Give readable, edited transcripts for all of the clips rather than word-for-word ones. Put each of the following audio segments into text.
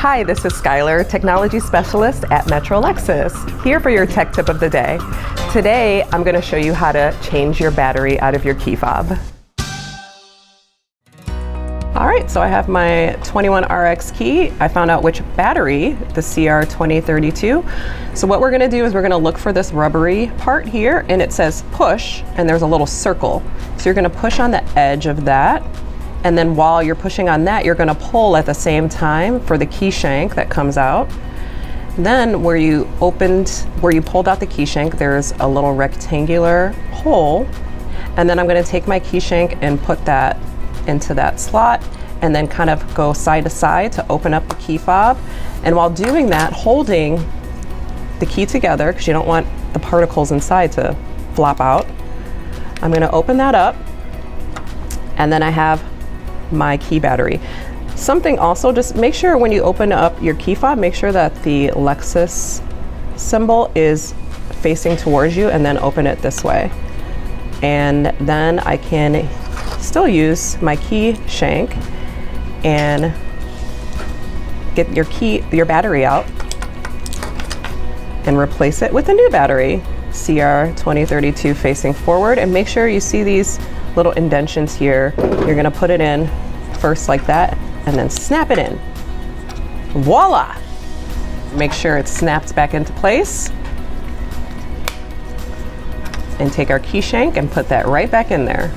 Hi, this is Skylar, Technology Specialist at Metro Lexus, here for your tech tip of the day. Today, I'm going to show you how to change your battery out of your key fob. All right, so I have my 21RX key. I found out which battery, the CR2032. So what we're gonna do is we're gonna look for this rubbery part here, and it says push, and there's a little circle. So you're gonna push on the edge of that, and then while you're pushing on that, you're gonna pull at the same time for the key shank that comes out. Then where you pulled out the key shank, there's a little rectangular hole, and then I'm gonna take my key shank and put that into that slot and then kind of go side to side to open up the key fob. And while doing that, holding the key together, because you don't want the particles inside to flop out, I'm going to open that up, and then I have my key battery. Something also, just make sure when you open up your key fob, make sure that the Lexus symbol is facing towards you, and then open it this way. And then I can still use my key shank and get your battery out and replace it with a new battery, CR2032 facing forward. And make sure you see these little indentions here. You're gonna put it in first like that and then snap it in. Voila! Make sure it snaps back into place. And take our key shank and put that right back in there.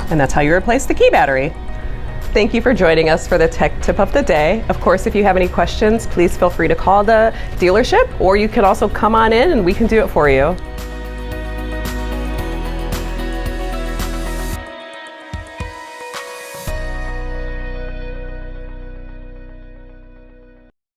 And that's how you replace the key battery. Thank you for joining us for the tech tip of the day. Of course, if you have any questions, please feel free to call the dealership, or you can also come on in and we can do it for you.